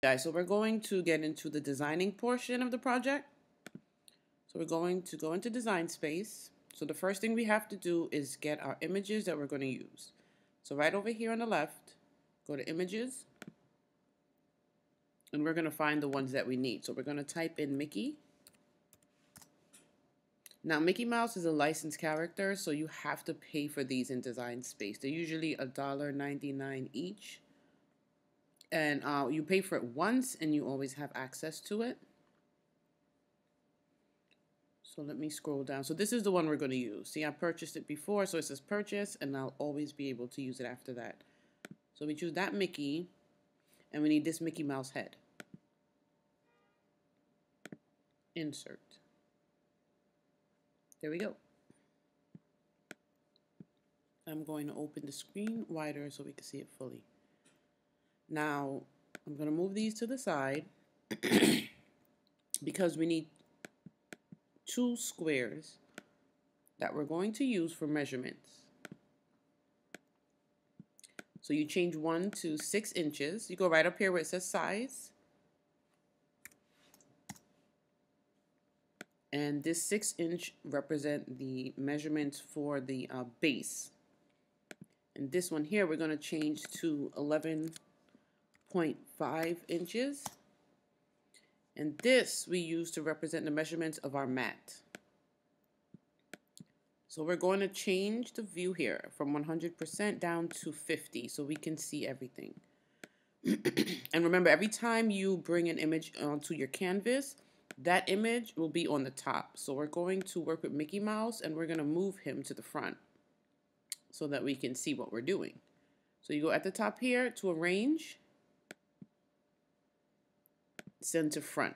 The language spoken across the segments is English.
Guys, so we're going to get into the designing portion of the project. So we're going to go into design space. So the first thing we have to do is get our images that we're going to use. So right over here on the left, go to images, and we're going to find the ones that we need. So we're going to type in Mickey. Now Mickey Mouse is a licensed character, so you have to pay for these in design space. They're usually $1.99 each. And you pay for it once and you always have access to it. So let me scroll down. So this is the one we're going to use. See, I purchased it before, so it says purchase, and I'll always be able to use it after that. So we choose that Mickey, and we need this Mickey Mouse head. Insert. There we go. I'm going to open the screen wider so we can see it fully. Now, I'm going to move these to the side because we need 2 squares that we're going to use for measurements. So you change one to 6 inches. You go right up here where it says size. And this 6-inch represent the measurements for the base. And this one here we're going to change to 11.5 inches. And this we use to represent the measurements of our mat. So we're going to change the view here from 100% down to 50 so we can see everything. And remember, every time you bring an image onto your canvas, that image will be on the top. So we're going to work with Mickey Mouse and we're going to move him to the front so that we can see what we're doing. So you go at the top here to arrange, send to front.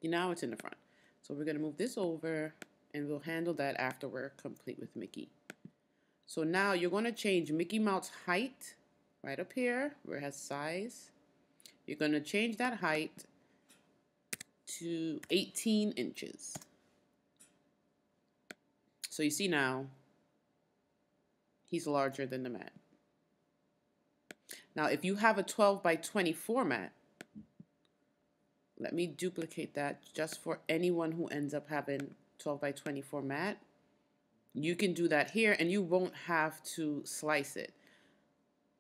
Now it's in the front. So we're going to move this over and we'll handle that after we're complete with Mickey. So now you're going to change Mickey Mouse height right up here where it has size. You're going to change that height to 18 inches. So you see now he's larger than the mat. Now if you have a 12 by 24 mat, let me duplicate that just for anyone who ends up having 12 by 24 mat. You can do that here and you won't have to slice it.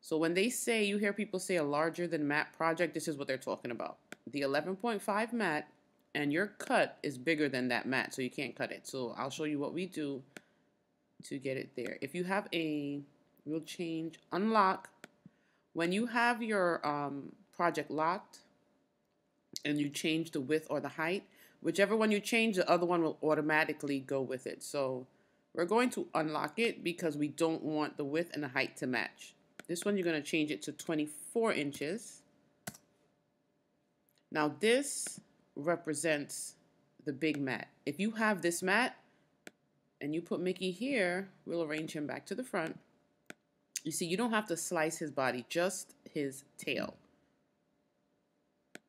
So when they say, you hear people say a larger than mat project, this is what they're talking about. The 11.5 mat and your cut is bigger than that mat, so you can't cut it. So I'll show you what we do to get it there. If you have we'll change unlock. When you have your project locked and you change the width or the height, whichever one you change, the other one will automatically go with it. So we're going to unlock it because we don't want the width and the height to match. This one you're going to change it to 24 inches. Now this represents the big mat. If you have this mat and you put Mickey here, we'll arrange him back to the front. You see, you don't have to slice his body, just his tail.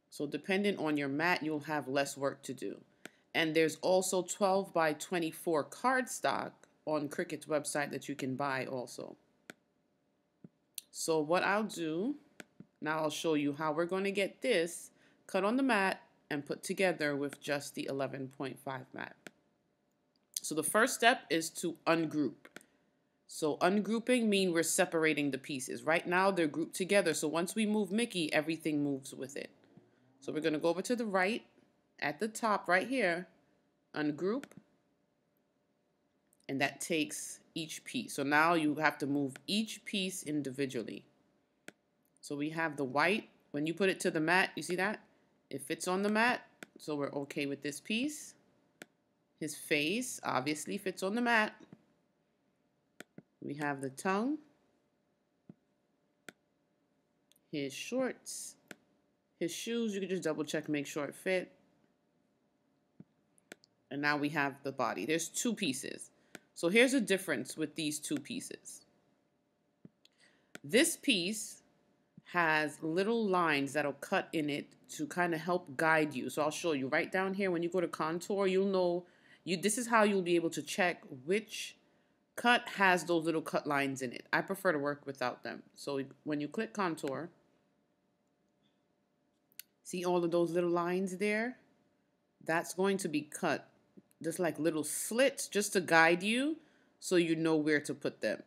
So depending on your mat, you'll have less work to do. And there's also 12 by 24 cardstock on Cricut's website that you can buy also. So what I'll do, now I'll show you how we're going to get this cut on the mat and put together with just the 11.5 mat. So the first step is to ungroup. So ungrouping means we're separating the pieces. Right now they're grouped together, so once we move Mickey, everything moves with it. So we're going to go over to the right, at the top right here, ungroup, and that takes each piece. So now you have to move each piece individually. So we have the white. When you put it to the mat, you see that? It fits on the mat, so we're okay with this piece. His face obviously fits on the mat. We have the tongue, his shorts, his shoes. You can just double check, make sure it fit. And now we have the body. There's 2 pieces. So here's the difference with these 2 pieces. This piece has little lines that'll cut in it to kind of help guide you. So I'll show you right down here. When you go to contour, you'll know, this is how you'll be able to check which cut has those little cut lines in it. I prefer to work without them. So when you click contour, See all of those little lines there? That's going to be cut just like little slits just to guide you so you know where to put them.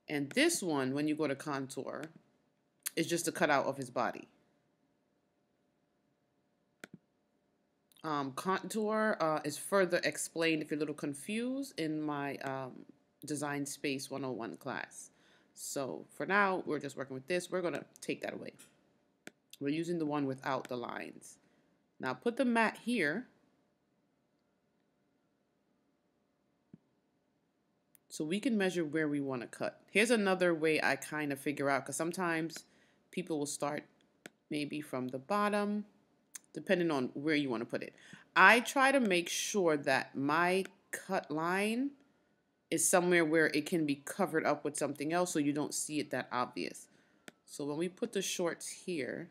And this one, when you go to contour, is just a cutout of his body. Contour is further explained if you're a little confused in my Design Space 101 class. So for now, we're just working with this. We're going to take that away. We're using the one without the lines. Now put the mat here. So we can measure where we want to cut. Here's another way I kind of figure out, because sometimes people will start maybe from the bottom, depending on where you want to put it. I try to make sure that my cut line is somewhere where it can be covered up with something else so you don't see it that obvious. So when we put the shorts here,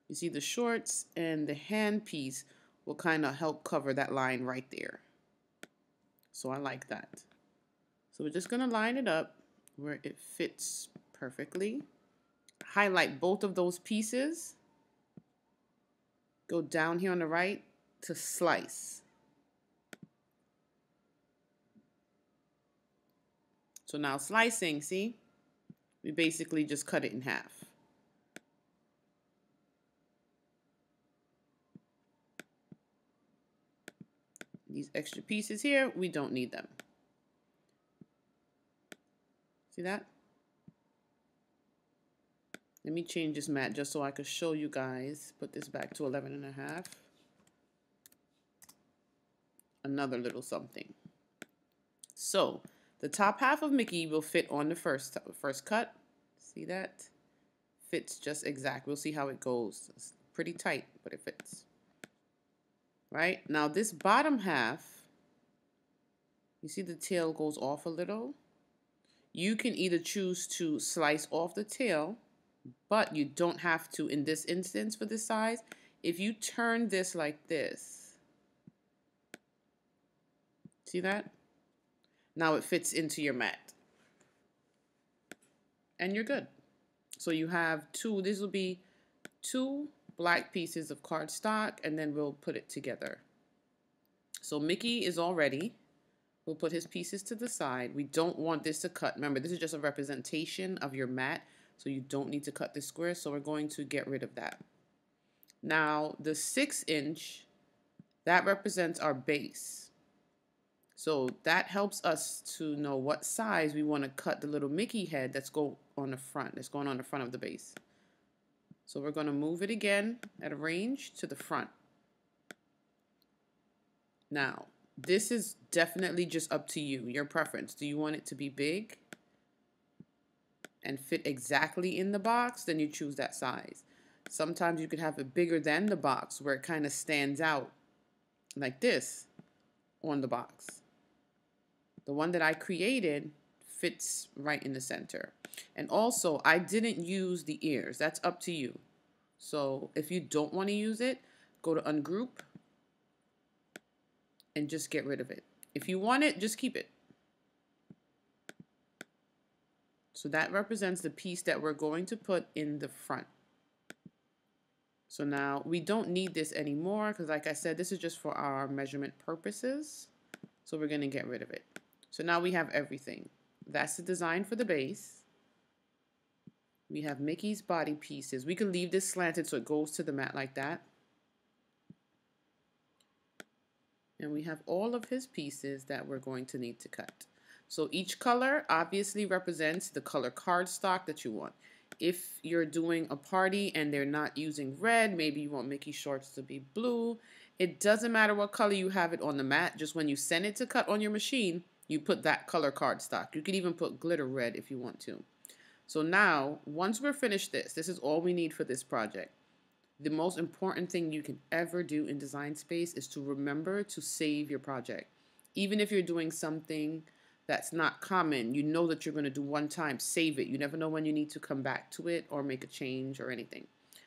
you see the shorts and the hand piece will kind of help cover that line right there. So I like that. So we're just going to line it up where it fits perfectly. Highlight both of those pieces. Go down here on the right to slice. So now slicing, see? We basically just cut it in half. These extra pieces here, we don't need them. See that? Let me change this mat just so I could show you guys. Put this back to 11.5. Another little something. So the top half of Mickey will fit on the first cut. See that? Fits just exact. We'll see how it goes. It's pretty tight, but it fits. Right? Now this bottom half, you see the tail goes off a little. You can either choose to slice off the tail, but you don't have to in this instance for this size. If you turn this like this, see that? Now it fits into your mat. And you're good. So you have two, this will be 2 black pieces of cardstock, and then we'll put it together. So Mickey is all ready. We'll put his pieces to the side. We don't want this to cut. Remember, this is just a representation of your mat, so you don't need to cut this square, so we're going to get rid of that. Now, the 6-inch, that represents our base. So that helps us to know what size we want to cut the little Mickey head that's going on the front, that's going on the front of the base. So we're going to move it again at a range to the front. Now, this is definitely just up to you, your preference. Do you want it to be big and fit exactly in the box? Then you choose that size. Sometimes you could have it bigger than the box where it kind of stands out like this on the box. The one that I created fits right in the center. And also, I didn't use the ears. That's up to you. So if you don't want to use it, go to Ungroup and just get rid of it. If you want it, just keep it. So that represents the piece that we're going to put in the front. So now we don't need this anymore because, like I said, this is just for our measurement purposes. So we're going to get rid of it. So now we have everything. That's the design for the base. We have Mickey's body pieces. We can leave this slanted so it goes to the mat like that. And we have all of his pieces that we're going to need to cut. So each color obviously represents the color cardstock that you want. If you're doing a party and they're not using red, maybe you want Mickey shorts to be blue. It doesn't matter what color you have it on the mat. Just when you send it to cut on your machine, you put that color cardstock. You could even put glitter red if you want to. So now, once we're finished this is all we need for this project. The most important thing you can ever do in Design Space is to remember to save your project. Even if you're doing something that's not common, you know that you're going to do one time, save it. You never know when you need to come back to it or make a change or anything.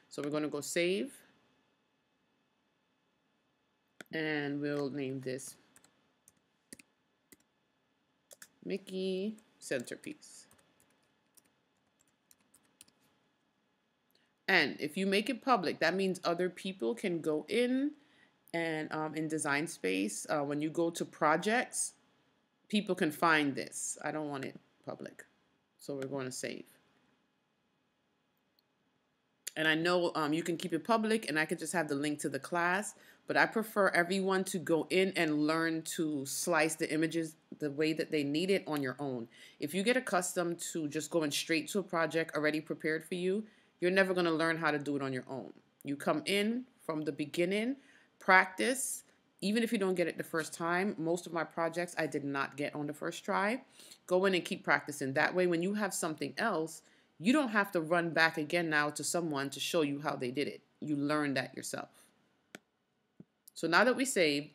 So we're going to go save. And we'll name this Mickey Centerpiece. And if you make it public, that means other people can go in and in Design Space, when you go to projects, people can find this. I don't want it public. So we're going to save. And I know you can keep it public and I could just have the link to the class, but I prefer everyone to go in and learn to slice the images the way that they need it on your own. If you get accustomed to just going straight to a project already prepared for you, you're never going to learn how to do it on your own. You come in from the beginning, practice. Even if you don't get it the first time, most of my projects I did not get on the first try. Go in and keep practicing. That way, when you have something else, you don't have to run back again now to someone to show you how they did it. You learn that yourself. So now that we saved,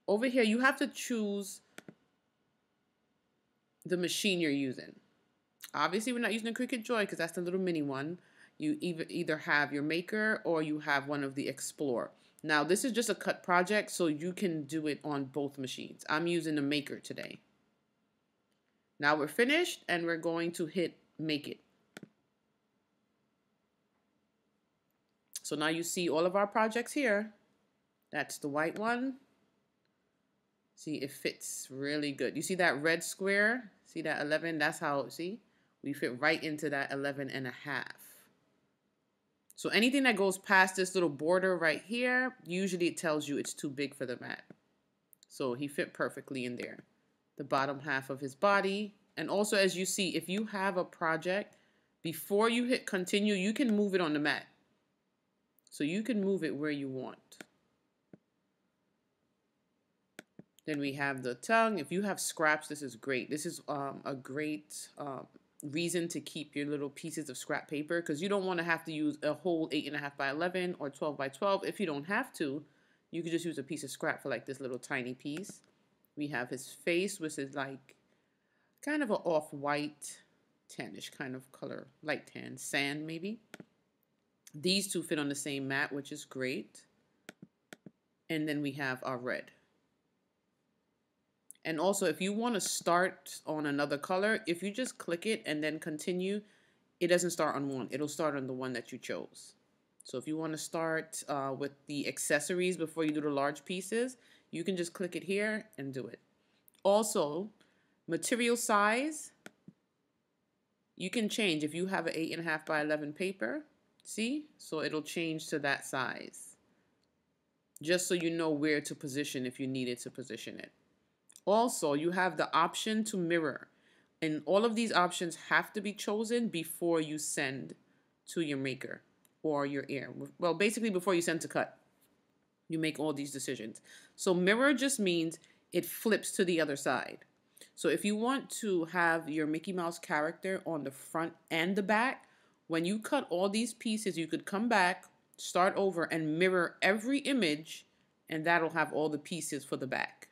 over here you have to choose the machine you're using. Obviously, we're not using a Cricut Joy because that's the little mini one. You either have your Maker or you have one of the Explore. Now, this is just a cut project, so you can do it on both machines. I'm using the Maker today. Now we're finished, and we're going to hit Make It. So now you see all of our projects here. That's the white one. See, it fits really good. You see that red square? See that 11? That's how, see? We fit right into that 11.5. So anything that goes past this little border right here, usually it tells you it's too big for the mat. So he fit perfectly in there. The bottom half of his body. And also, as you see, if you have a project, before you hit continue, you can move it on the mat. So you can move it where you want. Then we have the tongue. If you have scraps, this is great. This is a great reason to keep your little pieces of scrap paper, because you don't want to have to use a whole 8.5 by 11 or 12 by 12. If you don't have to, you could just use a piece of scrap for like this little tiny piece. We have his face, which is like kind of an off-white, tannish kind of color, light tan, sand maybe. These two fit on the same mat, which is great. And then we have our red. And also, if you want to start on another color, if you just click it and then continue, it doesn't start on one. It'll start on the one that you chose. So if you want to start with the accessories before you do the large pieces, you can just click it here and do it. Also, material size, you can change. If you have an 8.5 by 11 paper, see? So it'll change to that size. Just so you know where to position if you needed to position it. Also, you have the option to mirror, and all of these options have to be chosen before you send to your maker or your air. Well, basically before you send to cut, you make all these decisions. So mirror just means it flips to the other side. So if you want to have your Mickey Mouse character on the front and the back, when you cut all these pieces, you could come back, start over, and mirror every image, and that'll have all the pieces for the back.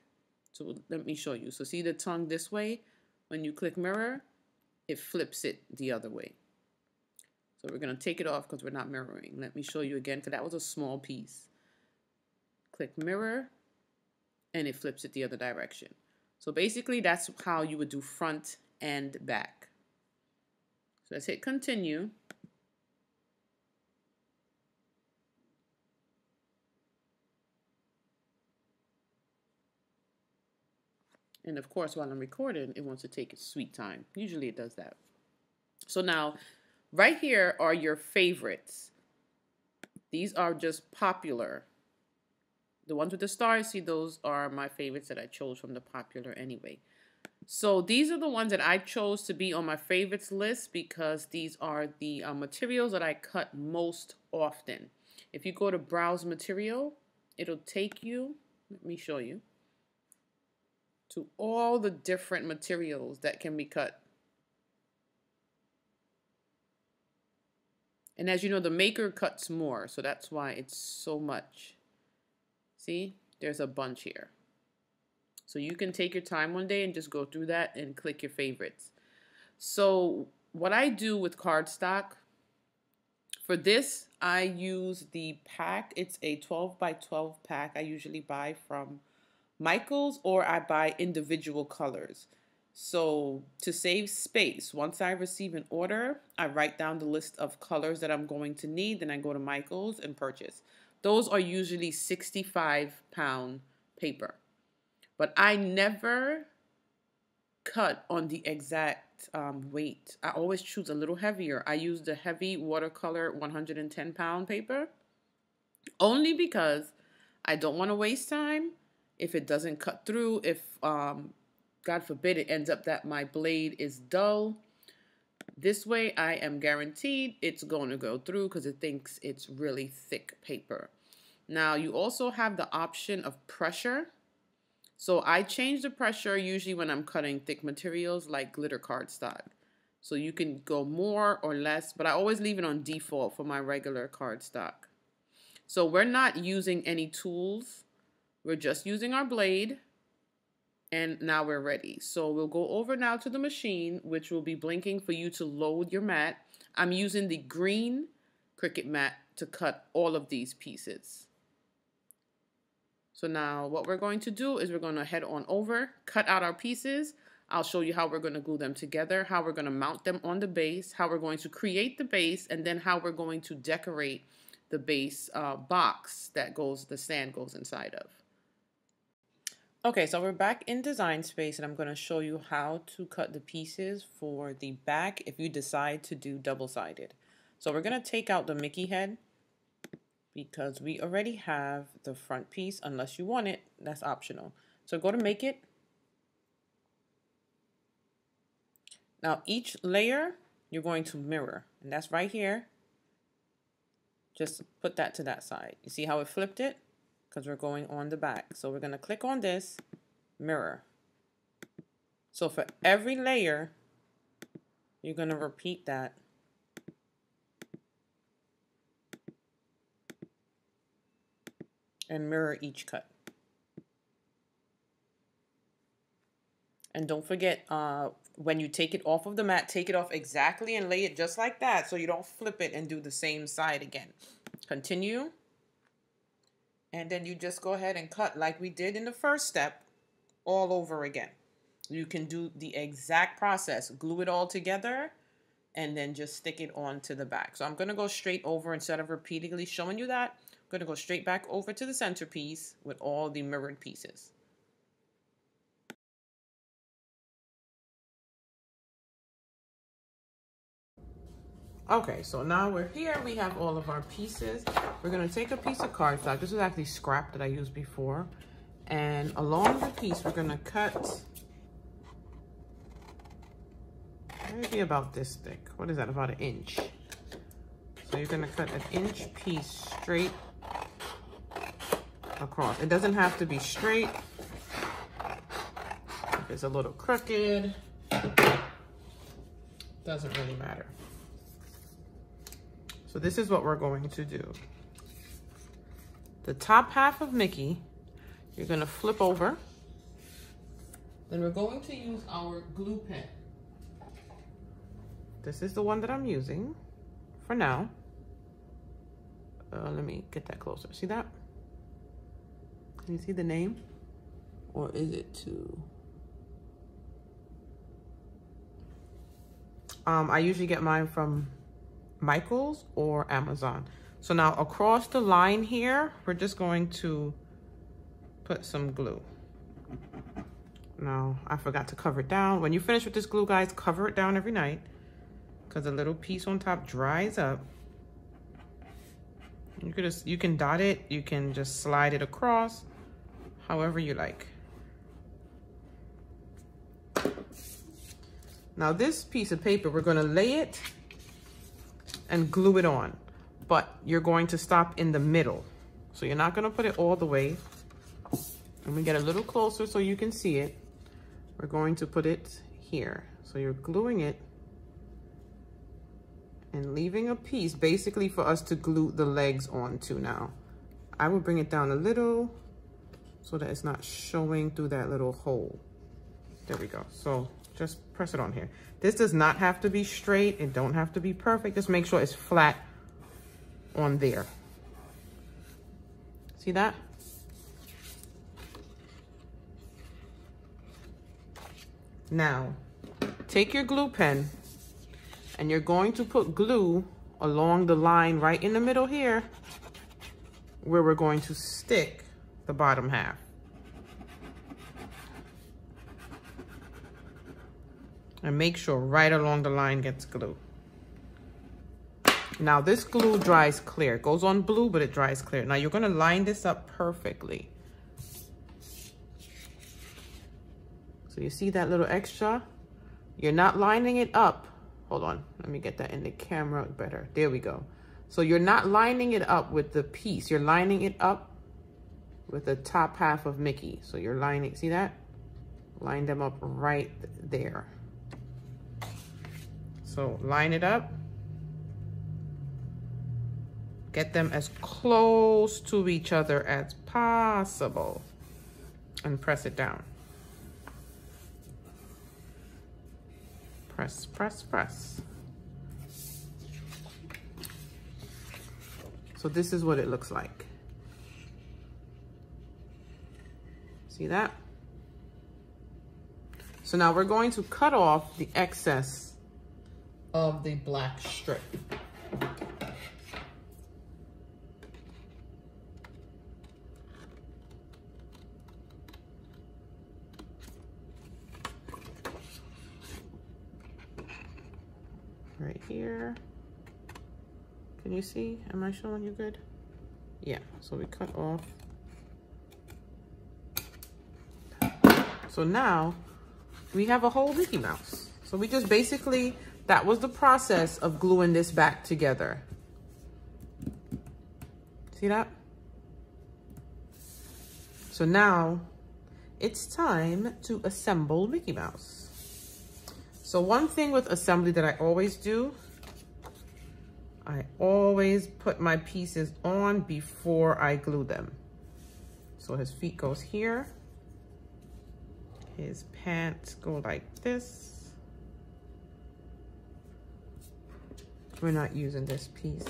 So let me show you. So see the tongue this way? When you click mirror, it flips it the other way. So we're going to take it off because we're not mirroring. Let me show you again, because that was a small piece. Click mirror, and it flips it the other direction. So basically, that's how you would do front and back. So let's hit continue. And of course, while I'm recording, it wants to take its sweet time. Usually it does that. So now, right here are your favorites. These are just popular. The ones with the stars, see, those are my favorites that I chose from the popular anyway. So these are the ones that I chose to be on my favorites list because these are the materials that I cut most often. If you go to browse material, it'll take you, let me show you, to all the different materials that can be cut. And as you know, the maker cuts more, so that's why it's so much. See, there's a bunch here. So you can take your time one day and just go through that and click your favorites. So what I do with cardstock, for this, I use the pack. It's a 12 by 12 pack I usually buy from Michael's, or I buy individual colors. So to save space, once I receive an order, I write down the list of colors that I'm going to need. Then I go to Michael's and purchase. Those are usually 65-pound paper. But I never cut on the exact weight. I always choose a little heavier. I use the heavy watercolor 110-pound paper only because I don't want to waste time if it doesn't cut through, if God forbid it ends up that my blade is dull. This way I am guaranteed it's going to go through because it thinks it's really thick paper. Now you also have the option of pressure. So I change the pressure usually when I'm cutting thick materials like glitter cardstock. So you can go more or less, but I always leave it on default for my regular cardstock. So we're not using any tools. We're just using our blade. And now we're ready. So we'll go over now to the machine, which will be blinking for you to load your mat. I'm using the green Cricut mat to cut all of these pieces. So now what we're going to do is we're going to head on over, cut out our pieces. I'll show you how we're going to glue them together, how we're going to mount them on the base, how we're going to create the base, and then how we're going to decorate the base box that the stand goes inside of. Okay, so we're back in Design Space, and I'm going to show you how to cut the pieces for the back if you decide to do double-sided. So we're going to take out the Mickey head, because we already have the front piece. Unless you want it, that's optional. So go to Make It. Now each layer you're going to mirror, and that's right here. Just put that to that side. You see how it flipped it? Because we're going on the back. So we're going to click on this, mirror. So for every layer, you're going to repeat that. And mirror each cut. And don't forget, when you take it off of the mat, take it off exactly and lay it just like that so you don't flip it and do the same side again. Continue. And then you just go ahead and cut like we did in the first step all over again. You can do the exact process. Glue it all together and then just stick it onto the back. So I'm going to go straight over instead of repeatedly showing you that. I'm going to go straight back over to the centerpiece with all the mirrored pieces. Okay, so now we're here. We have all of our pieces. We're going to take a piece of cardstock. This is actually scrap that I used before. And along the piece, we're going to cut maybe about this thick. What is that? About 1 inch. So you're going to cut 1 inch piece straight across. It doesn't have to be straight. If it's a little crooked, doesn't really matter. So this is what we're going to do. The top half of Mickey, you're going to flip over. Then we're going to use our glue pen. This is the one that I'm using for now. Let me get that closer. See that? Can you see the name? Or is it too? I usually get mine from Michael's or Amazon. So now across the line here, we're just going to put some glue. Now, I forgot to cover it down. When you finish with this glue, guys, cover it down every night because the little piece on top dries up. You can dot it, you can just slide it across, however you like. Now this piece of paper, we're gonna lay it and glue it on, but you're going to stop in the middle. So you're not gonna put it all the way. Let me get a little closer so you can see it. We're going to put it here. So you're gluing it and leaving a piece basically for us to glue the legs onto now. I will bring it down a little so that it's not showing through that little hole. There we go. So just press it on here. This does not have to be straight. It don't have to be perfect. Just make sure it's flat on there. See that? Now, take your glue pen and you're going to put glue along the line right in the middle here where we're going to stick the bottom half. And make sure right along the line gets glue. Now this glue dries clear. It goes on blue, but it dries clear. Now you're gonna line this up perfectly. So you see that little extra? You're not lining it up. Hold on, let me get that in the camera better. There we go. So you're not lining it up with the piece. You're lining it up with the top half of Mickey. So you're lining, see that? Line them up right there. So line it up. Get them as close to each other as possible. And press it down. Press, press, press. So this is what it looks like. See that? So now we're going to cut off the excess of the black strip. Right here. Can you see? Am I showing you good? Yeah, so we cut off. So now we have a whole Mickey Mouse. So we just basically, that was the process of gluing this back together. See that? So now it's time to assemble Mickey Mouse. So one thing with assembly that I always do, I always put my pieces on before I glue them. So his feet goes here. His pants go like this. We're not using this piece.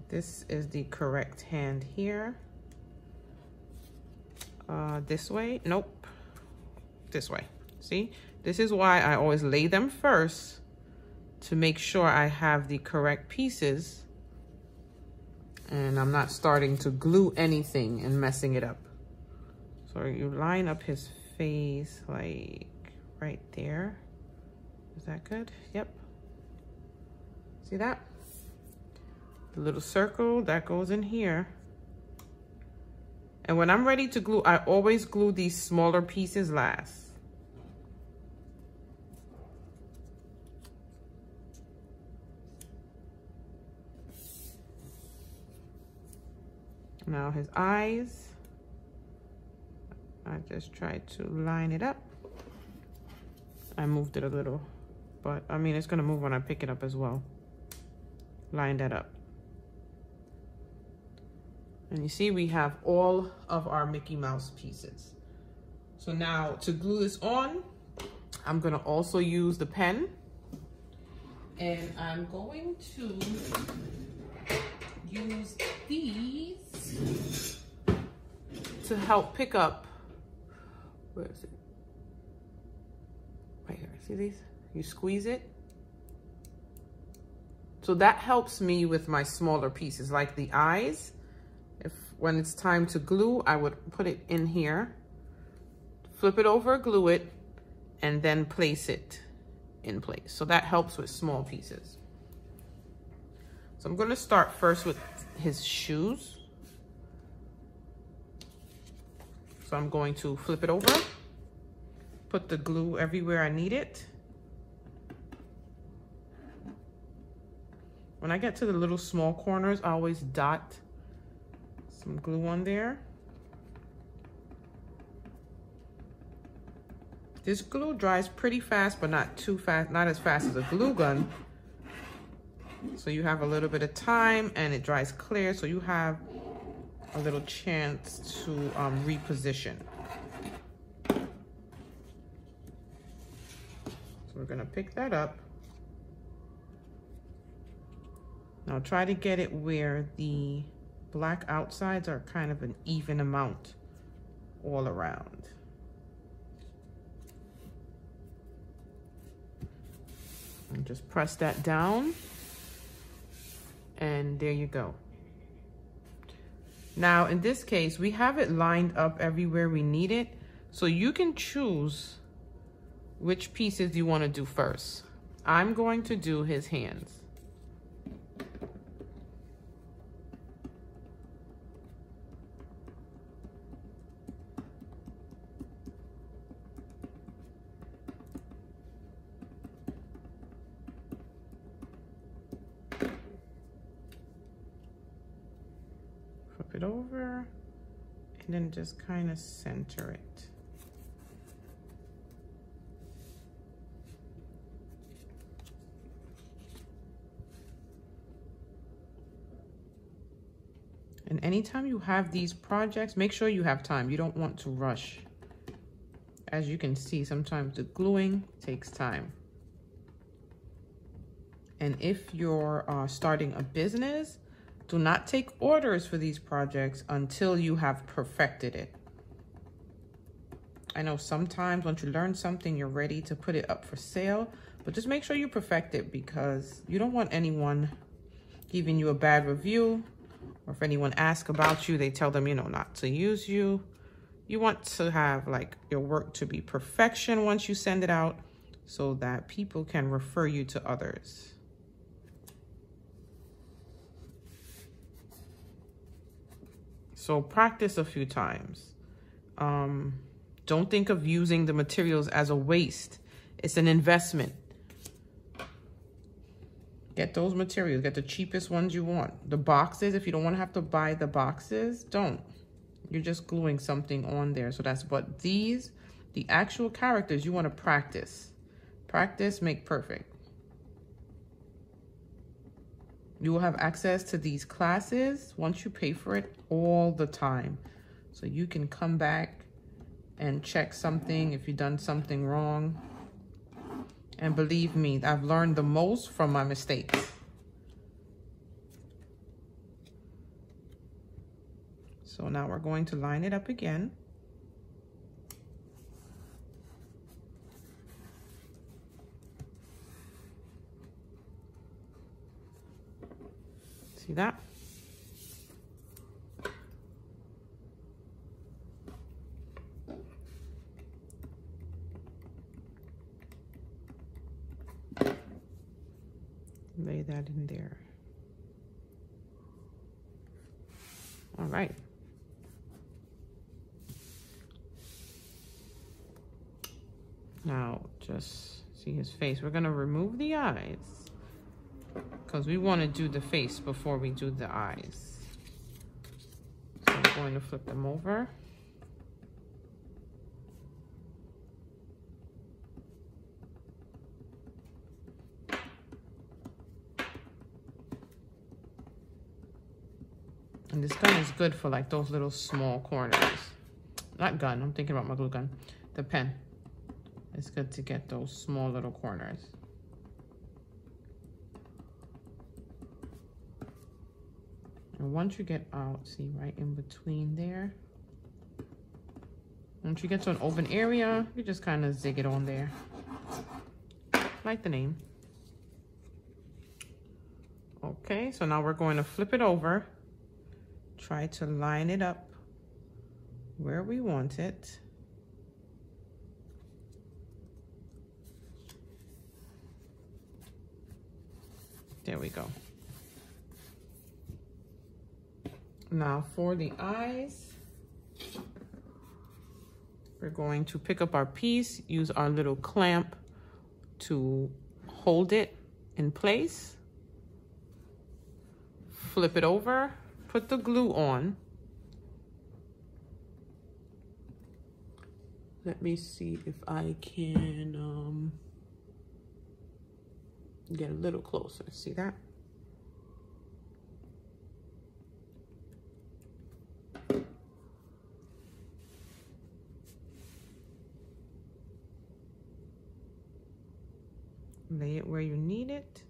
This is the correct hand here. This way, nope. This way, see? This is why I always lay them first to make sure I have the correct pieces and I'm not starting to glue anything and messing it up. So you line up his face like right there. Is that good? Yep. See that? The little circle that goes in here. And when I'm ready to glue, I always glue these smaller pieces last. Now his eyes, I just tried to line it up. I moved it a little, but I mean, it's gonna move when I pick it up as well. Line that up. And you see, we have all of our Mickey Mouse pieces. So now to glue this on, I'm gonna also use the pen. And I'm going to use these to help pick up, where is it? Right here, see these? You squeeze it. So that helps me with my smaller pieces, like the eyes. When it's time to glue, I would put it in here, flip it over, glue it, and then place it in place. So that helps with small pieces. So I'm gonna start first with his shoes. So I'm going to flip it over, put the glue everywhere I need it. When I get to the little small corners, I always dot some glue on there. This glue dries pretty fast, but not too fast, not as fast as a glue gun. So you have a little bit of time and it dries clear, so you have a little chance to reposition. So we're gonna pick that up. Now try to get it where the black outsides are kind of an even amount all around. And just press that down, and there you go. Now, in this case, we have it lined up everywhere we need it, so you can choose which pieces you want to do first. I'm going to do his hands. Flip it over, and then just kind of center it. And anytime you have these projects, make sure you have time. You don't want to rush. As you can see, sometimes the gluing takes time. And if you're starting a business, do not take orders for these projects until you have perfected it. I know sometimes once you learn something, you're ready to put it up for sale, but just make sure you perfect it, because you don't want anyone giving you a bad review, or if anyone asks about you, they tell them, you know, not to use you. You want to have like your work to be perfection once you send it out, so that people can refer you to others. So practice a few times. Don't think of using the materials as a waste. It's an investment. Get those materials, get the cheapest ones you want. The boxes, if you don't want to have to buy the boxes, don't. You're just gluing something on there. So that's what these, the actual characters, you want to practice. Practice, make perfect. You will have access to these classes once you pay for it all the time. So you can come back and check something if you've done something wrong. And believe me, I've learned the most from my mistakes. So now we're going to line it up again. See that? Lay that in there. All right. Now, just see his face. We're gonna remove the eyes, because we want to do the face before we do the eyes. So I'm going to flip them over. And this gun is good for like those little small corners. Not gun, I'm thinking about my glue gun. The pen. It's good to get those small little corners. And once you get out, see right in between there. Once you get to an open area, you just kind of zig it on there. Like the name. Okay, so now we're going to flip it over. Try to line it up where we want it. There we go. Now for the eyes, we're going to pick up our piece, use our little clamp to hold it in place, flip it over, put the glue on. Let me see if I can get a little closer. See that? Lay it where you need it.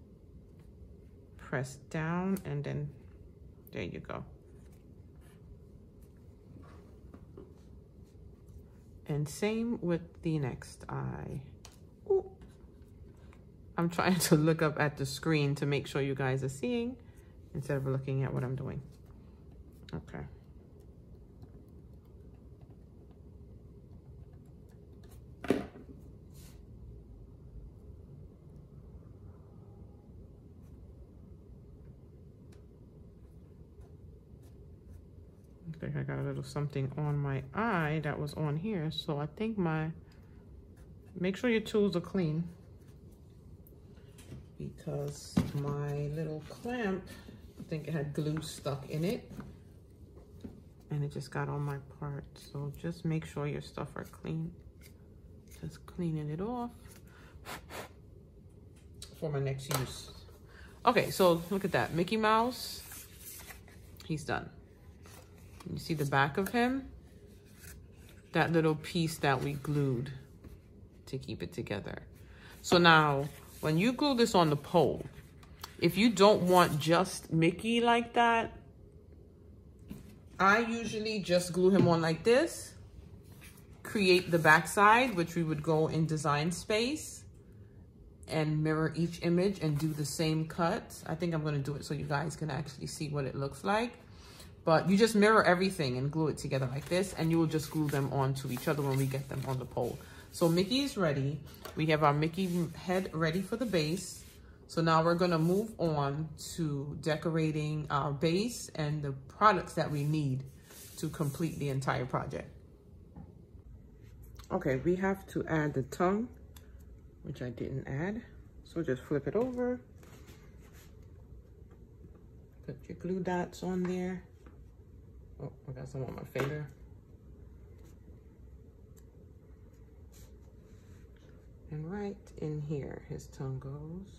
Press down, and then there you go. And same with the next eye. Ooh. I'm trying to look up at the screen to make sure you guys are seeing instead of looking at what I'm doing. Okay. I think I got a little something on my eye that was on here. So I think make sure your tools are clean, because my little clamp, I think it had glue stuck in it and it just got on my part. So just make sure your stuff are clean. Just cleaning it off for my next use. Okay, so look at that. Mickey Mouse, he's done. You see the back of him? That little piece that we glued to keep it together. So now, when you glue this on the pole, if you don't want just Mickey like that, I usually just glue him on like this, create the backside, which we would go in design space and mirror each image and do the same cut. I think I'm gonna do it so you guys can actually see what it looks like. But you just mirror everything and glue it together like this, and you will just glue them onto each other when we get them on the pole. So Mickey is ready. We have our Mickey head ready for the base. So now we're gonna move on to decorating our base and the products that we need to complete the entire project. Okay, we have to add the tongue, which I didn't add. So just flip it over. Put your glue dots on there. Oh, I got some on my finger. And right in here, his tongue goes.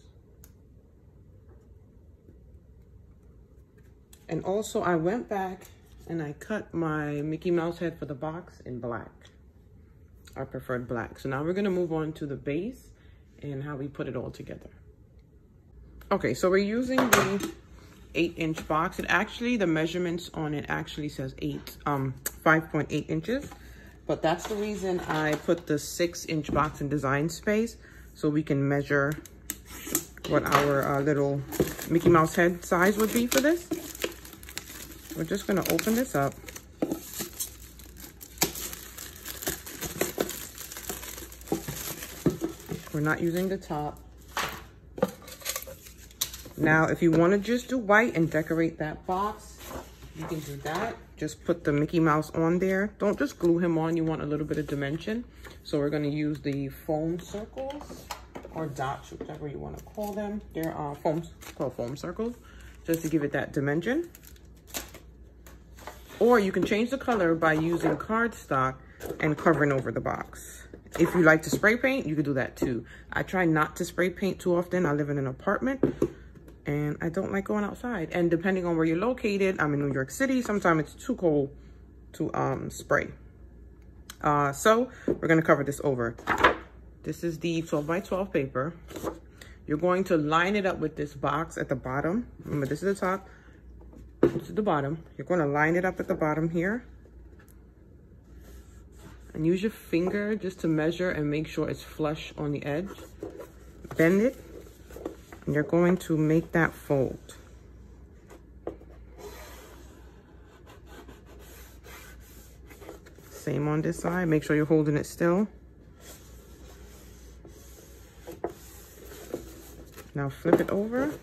And also I went back and I cut my Mickey Mouse head for the box in black. I preferred black. So now we're gonna move on to the base and how we put it all together. Okay, so we're using the 8-inch box. It actually, the measurements on it actually says 5.8 inches, but that's the reason I put the 6-inch box in design space, so we can measure what our little Mickey Mouse head size would be for this. We're just gonna open this up. We're not using the top. Now, if you want to just do white and decorate that box, you can do that. Just put the Mickey Mouse on there. Don't just glue him on. You want a little bit of dimension. So we're going to use the foam circles or dots, whichever you want to call them. They're called foam circles, just to give it that dimension. Or you can change the color by using cardstock and covering over the box. If you like to spray paint, you could do that too. I try not to spray paint too often. I live in an apartment and I don't like going outside. And depending on where you're located, I'm in New York City, sometimes it's too cold to spray. So we're gonna cover this over. This is the 12 by 12 paper. You're going to line it up with this box at the bottom. Remember, this is the top, this is the bottom. You're gonna line it up at the bottom here. And use your finger just to measure and make sure it's flush on the edge. Bend it, and you're going to make that fold. Same on this side, make sure you're holding it still. Now flip it over,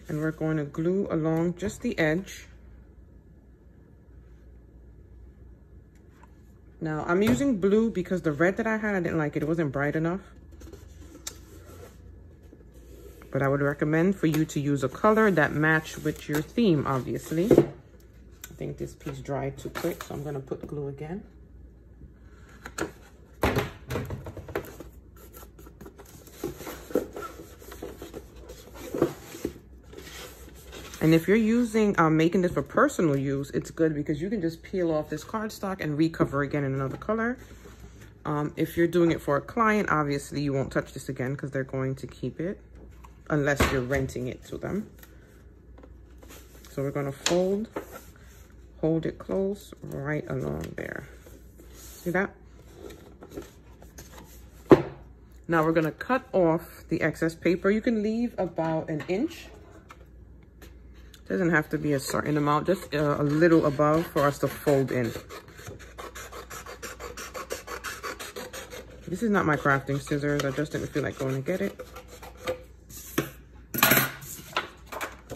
and we're going to glue along just the edge. Now, I'm using blue because the red that I had, I didn't like it. It wasn't bright enough. But I would recommend for you to use a color that match with your theme, obviously. I think this piece dried too quick, so I'm going to put glue again. And if you're using, making this for personal use, it's good because you can just peel off this cardstock and recover again in another color. If you're doing it for a client, obviously you won't touch this again because they're going to keep it unless you're renting it to them. So we're going to hold it close right along there. See that? Now we're gonna cut off the excess paper. You can leave about 1 inch. Doesn't have to be a certain amount, just a little above for us to fold in. This is not my crafting scissors. I just didn't feel like going to get it.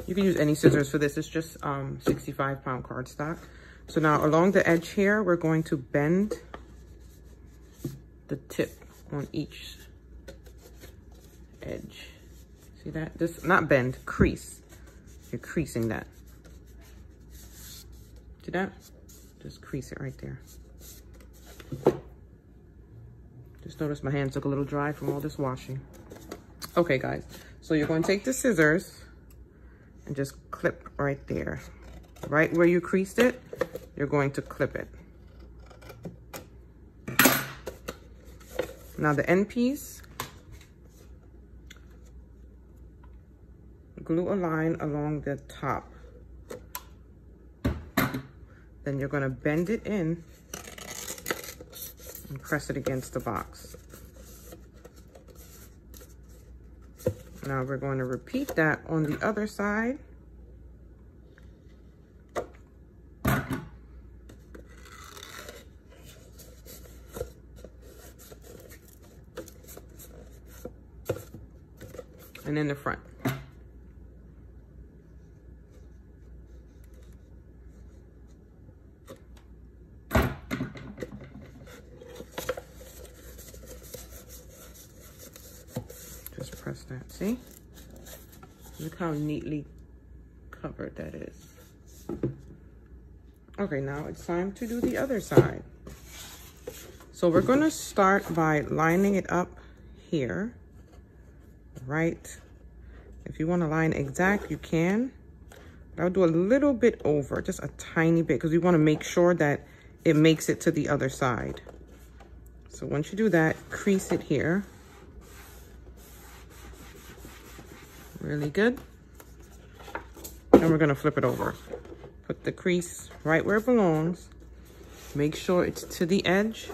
You can use any scissors for this. It's just 65-pound cardstock. So now along the edge here, we're going to bend the tip on each edge. See that? Just not bend, crease. You're creasing that. See that? Just crease it right there. Just notice my hands look a little dry from all this washing. Okay, guys. So you're going to take the scissors and just clip right there. Right where you creased it, you're going to clip it. Now the end piece, glue a line along the top. Then you're going to bend it in and press it against the box. Now we're going to repeat that on the other side. And in the front. Just press that, see? Look how neatly covered that is. Okay, now it's time to do the other side. So we're gonna start by lining it up here, right? If you wanna line exact, you can. But I'll do a little bit over, just a tiny bit, because we wanna make sure that it makes it to the other side. So once you do that, crease it here. Really good. And we're gonna flip it over. Put the crease right where it belongs. Make sure it's to the edge.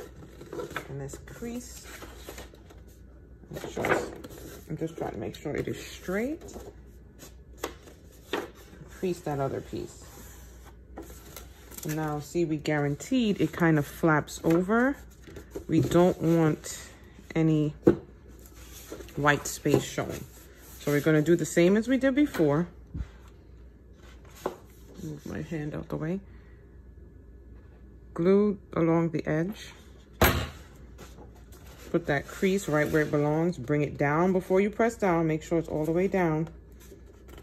And this crease, I'm just trying to make sure it is straight. Crease that other piece. And now see, we guaranteed it kind of flaps over. We don't want any white space showing. So we're gonna do the same as we did before. Move my hand out the way. Glue along the edge. Put that crease right where it belongs. Bring it down before you press down. Make sure it's all the way down.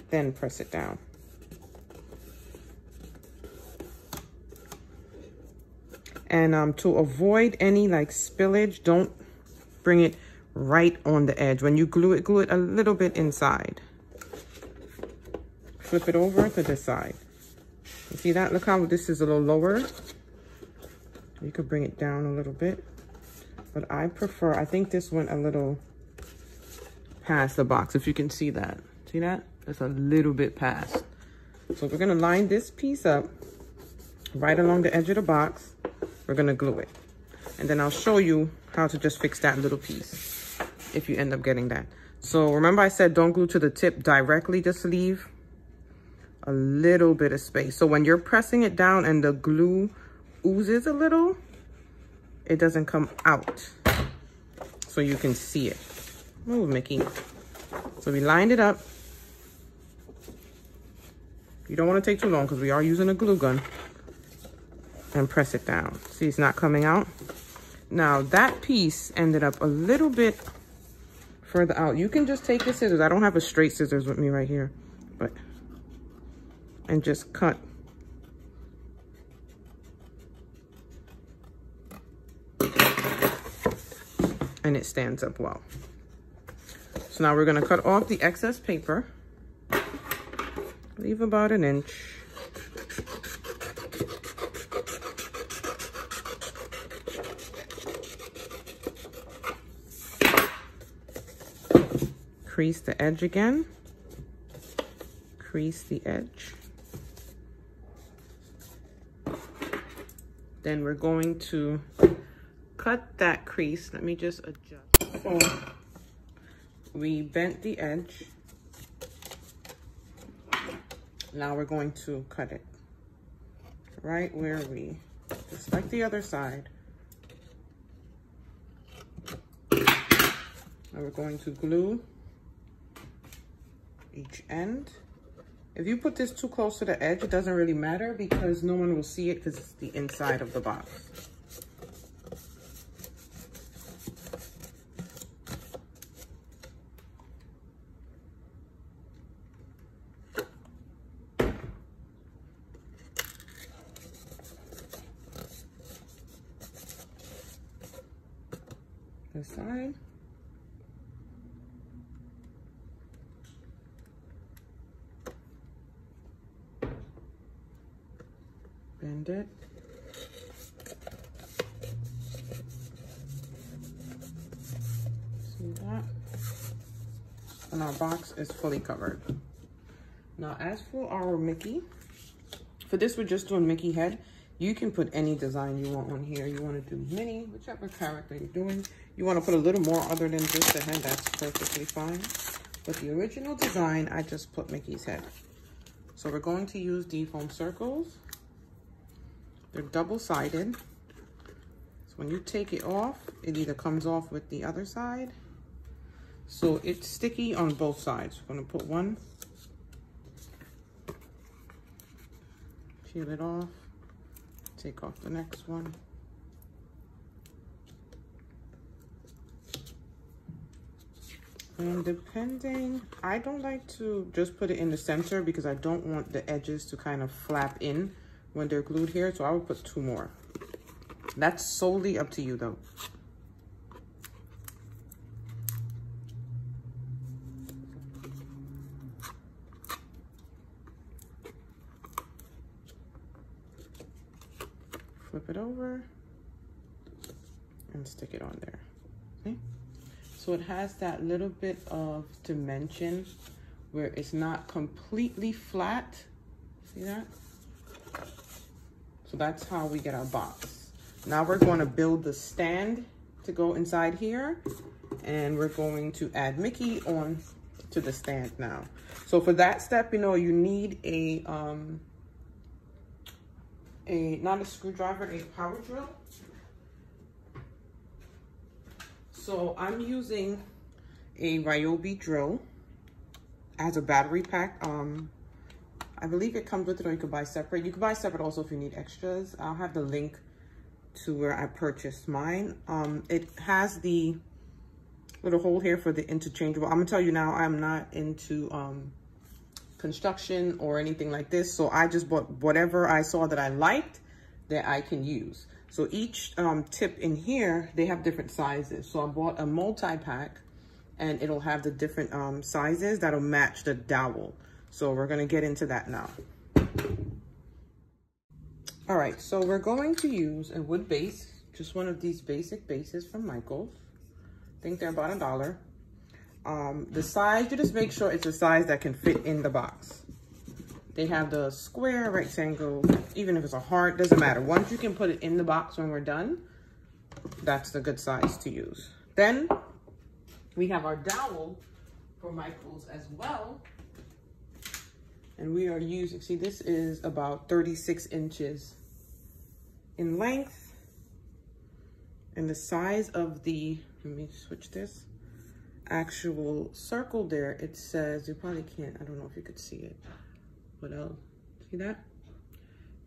Then press it down. And to avoid any like spillage, don't bring it right on the edge. When you glue it a little bit inside. Flip it over to this side. You see that? Look how this is a little lower. You could bring it down a little bit. But I think this went a little past the box, if you can see that. See that? It's a little bit past. So we're gonna line this piece up right along the edge of the box. We're gonna glue it. And then I'll show you how to just fix that little piece if you end up getting that. So remember I said don't glue to the tip directly, just leave a little bit of space. So when you're pressing it down and the glue oozes a little, it doesn't come out. So you can see it. Move, Mickey. So we lined it up. You don't want to take too long because we are using a glue gun. And press it down. See, it's not coming out. Now that piece ended up a little bit further out. You can just take the scissors. I don't have a straight scissors with me right here, but and just cut. And it stands up well. So now we're gonna cut off the excess paper. Leave about 1 inch. Crease the edge again. Crease the edge. Then we're going to cut that crease. Let me just adjust. So we bent the edge. Now we're going to cut it right where we, just like the other side. Now we're going to glue each end. If you put this too close to the edge, it doesn't really matter because no one will see it because it's the inside of the box. This side. Bend it. See that? And our box is fully covered. Now, as for our Mickey, for this we're just doing Mickey head. You can put any design you want on here. You want to do Minnie, whichever character you're doing. You want to put a little more other than just the head, that's perfectly fine. But the original design, I just put Mickey's head. So we're going to use the foam circles. They're double-sided. So when you take it off, it either comes off with the other side. So it's sticky on both sides. We're going to put one. Peel it off. Take off the next one. And depending, I don't like to just put it in the center because I don't want the edges to kind of flap in when they're glued here. So I would put 2 more. That's solely up to you though. Flip it over and stick it on there. Okay? So it has that little bit of dimension where it's not completely flat. See that? So that's how we get our box. Now we're going to build the stand to go inside here, and we're going to add Mickey on to the stand now. So for that step, you know, you need a not a screwdriver, a power drill. So I'm using a Ryobi drill as a battery pack. I believe it comes with it, or you could buy separate. You could buy separate also if you need extras. I'll have the link to where I purchased mine. It has the little hole here for the interchangeable. I'm gonna tell you now, I'm not into construction or anything like this, so I just bought whatever I saw that I liked that I can use. So each tip in here, they have different sizes. So I bought a multi-pack, and it'll have the different sizes that'll match the dowel. So we're gonna get into that now. All right, so we're going to use a wood base, just one of these basic bases from Michaels. I think they're about $1. The size, you just make sure it's a size that can fit in the box. They have the square, rectangle, even if it's a heart, doesn't matter. Once you can put it in the box when we're done, that's the good size to use. Then we have our dowel for Michaels as well. And we are using, see, this is about 36 inches in length. And the size of the, let me switch this, actual circle there, it says, you probably can't, I don't know if you could see it. What else? See that?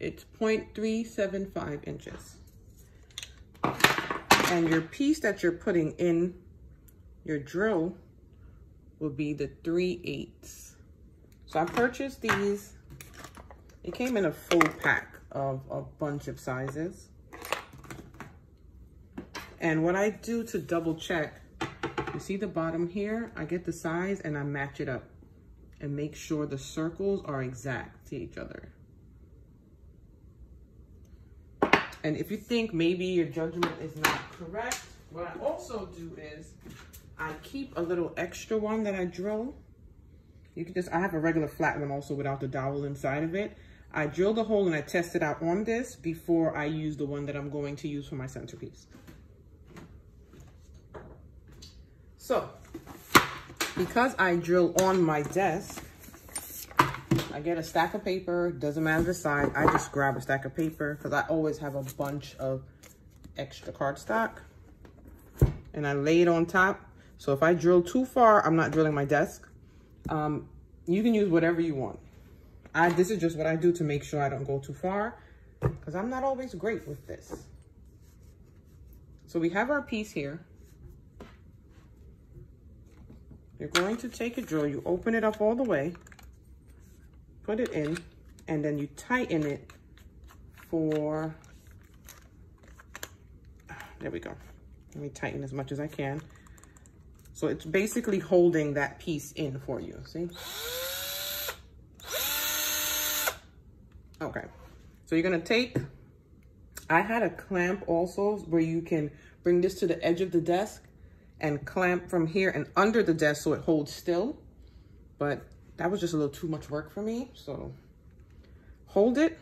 It's 0.375 inches. And your piece that you're putting in your drill will be the 3/8. So I purchased these. It came in a full pack of a bunch of sizes. And what I do to double check, you see the bottom here? I get the size and I match it up and make sure the circles are exact to each other. And if you think maybe your judgment is not correct, what I also do is I keep a little extra one that I drill. You can just, I have a regular flat one also without the dowel inside of it. I drill the hole and I test it out on this before I use the one that I'm going to use for my centerpiece. So, because I drill on my desk, I get a stack of paper, doesn't matter the size. I just grab a stack of paper because I always have a bunch of extra cardstock. And I lay it on top. So if I drill too far, I'm not drilling my desk. You can use whatever you want. This is just what I do to make sure I don't go too far, because I'm not always great with this. So we have our piece here. You're going to take a drill, you open it up all the way, put it in, and then you tighten it for, there we go. Let me tighten as much as I can. So it's basically holding that piece in for you, see? Okay, so you're gonna take, I had a clamp also where you can bring this to the edge of the desk and clamp from here and under the desk so it holds still. But that was just a little too much work for me. So hold it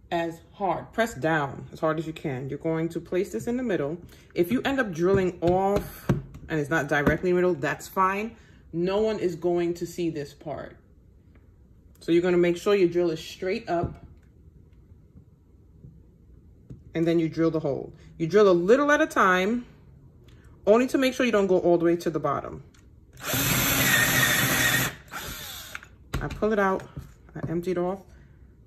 as hard, press down as hard as you can. You're going to place this in the middle. If you end up drilling off and it's not directly in the middle, that's fine. No one is going to see this part. So you're gonna make sure your drill is straight up, and then you drill the hole. You drill a little at a time, only to make sure you don't go all the way to the bottom. I pull it out, I empty it off,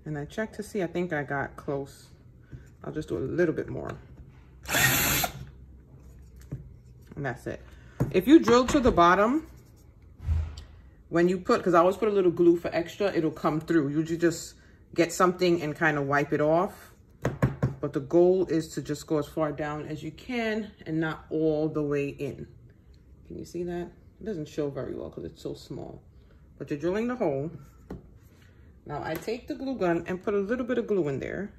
and I check to see, I think I got close. I'll just do a little bit more. And that's it. If you drill to the bottom, when you put, because I always put a little glue for extra, it'll come through. You just get something and kind of wipe it off. But the goal is to just go as far down as you can and not all the way in. Can you see that? It doesn't show very well because it's so small. But you're drilling the hole. Now I take the glue gun and put a little bit of glue in there.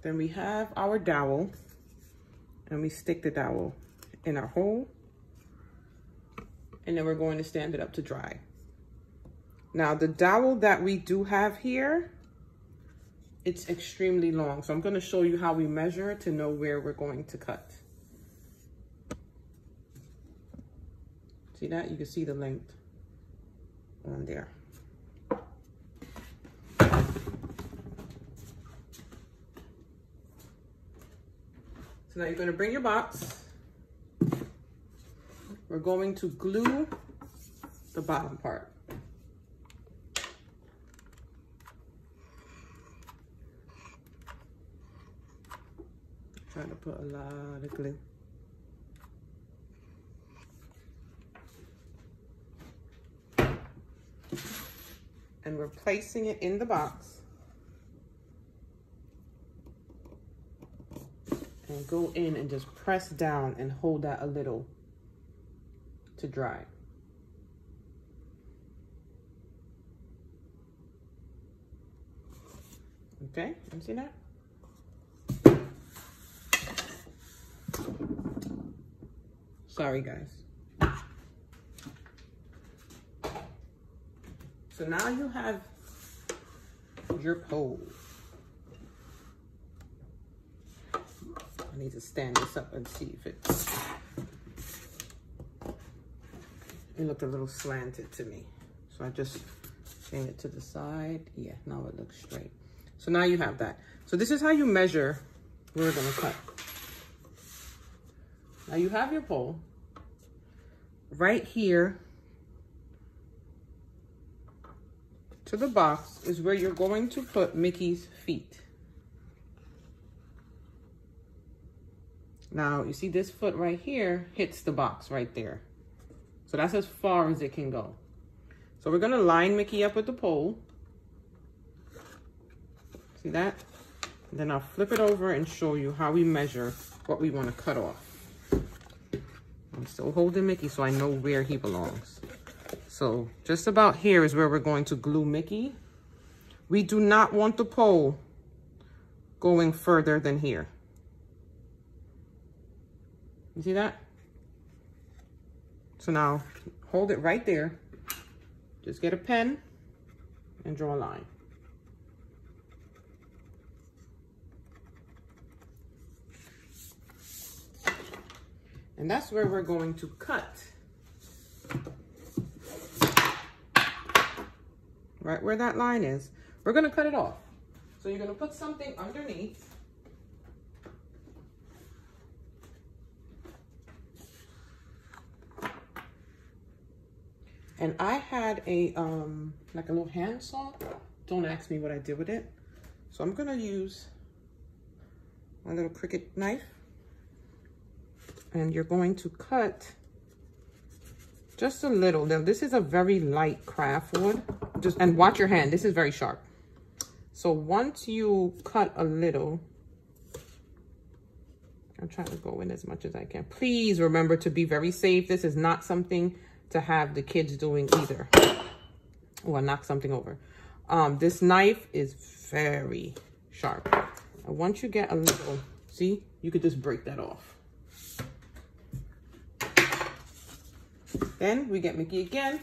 Then we have our dowel. And we stick the dowel in our hole. And then we're going to stand it up to dry. Now the dowel that we do have here, it's extremely long. So I'm going to show you how we measure to know where we're going to cut. See that? You can see the length on there. So now you're going to bring your box. We're going to glue the bottom part. Try to put a lot of glue. And we're placing it in the box. And go in and just press down and hold that a little to dry. Okay, you see that? Sorry, guys. So now you have your pole. I need to stand this up and see if it's, it looked a little slanted to me. So I just stand it to the side. Yeah, now it looks straight. So now you have that. So this is how you measure where we're gonna cut. Now you have your pole. Right here to the box is where you're going to put Mickey's feet. Now, you see this foot right here hits the box right there. So that's as far as it can go. So we're gonna line Mickey up with the pole. See that? And then I'll flip it over and show you how we measure what we wanna cut off. I'm still holding Mickey so I know where he belongs. So just about here is where we're going to glue Mickey. We do not want the pole going further than here. You see that? So now hold it right there. Just get a pen and draw a line. And that's where we're going to cut. Right where that line is. We're gonna cut it off. So you're gonna put something underneath. And I had a, like a little hand saw. Don't ask me what I did with it. So I'm gonna use my little Cricut knife. And you're going to cut just a little. Now, this is a very light craft wood. And watch your hand, this is very sharp. So once you cut a little, I'm trying to go in as much as I can. Please remember to be very safe. This is not something to have the kids doing either. Oh, I knocked something over. This knife is very sharp. And once you get a little, see, you could just break that off. Then we get Mickey again,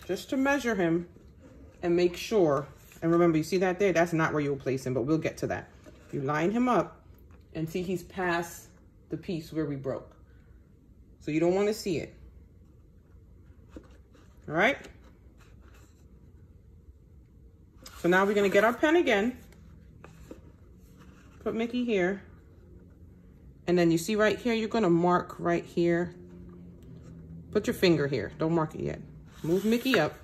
just to measure him and make sure. And remember, you see that there? That's not where you'll place him, but we'll get to that. You line him up and see he's past the piece where we broke. So you don't want to see it. All right? So now we're going to get our pen again. Put Mickey here. And then you see right here, you're going to mark right here. Put your finger here. Don't mark it yet. Move Mickey up.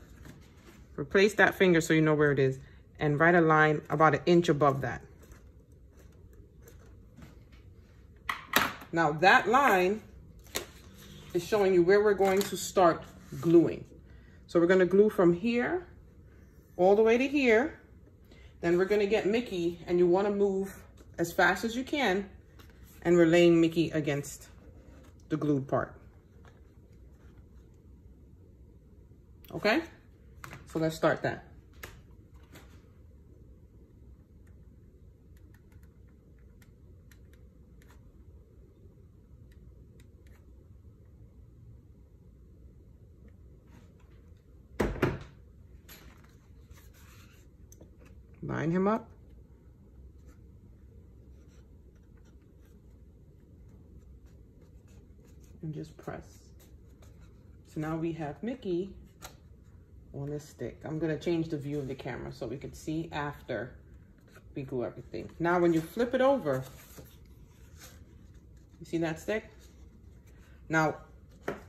Replace that finger so you know where it is. And write a line about 1 inch above that. Now that line is showing you where we're going to start gluing. So we're going to glue from here all the way to here. Then we're going to get Mickey, and you want to move as fast as you can. And we're laying Mickey against the glued part. Okay, so let's start that. Line him up. And just press. So now we have Mickey on this stick. I'm gonna change the view of the camera so we can see after we glue everything. Now when you flip it over, you see that stick? Now,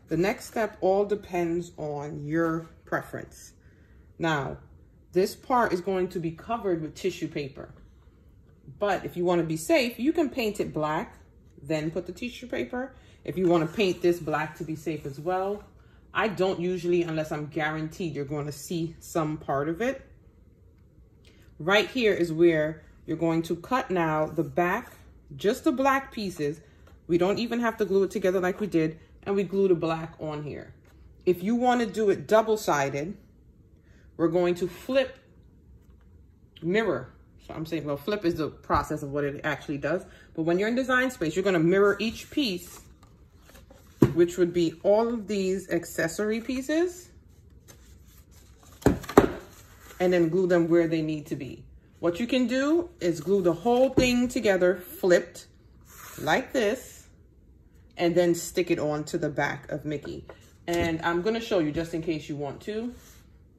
the next step all depends on your preference. Now, this part is going to be covered with tissue paper. But if you wanna be safe, you can paint it black, then put the tissue paper. If you wanna paint this black to be safe as well, I don't usually, unless I'm guaranteed you're going to see some part of it. Right here is where you're going to cut now the back, just the black pieces. We don't even have to glue it together like we did, and we glue the black on here. If you want to do it double-sided, we're going to flip, mirror. So I'm saying, well, flip is the process of what it actually does. But when you're in Design Space, you're going to mirror each piece, which would be all of these accessory pieces, and then glue them where they need to be. What you can do is glue the whole thing together, flipped, like this, and then stick it onto the back of Mickey. And I'm gonna show you just in case you want to.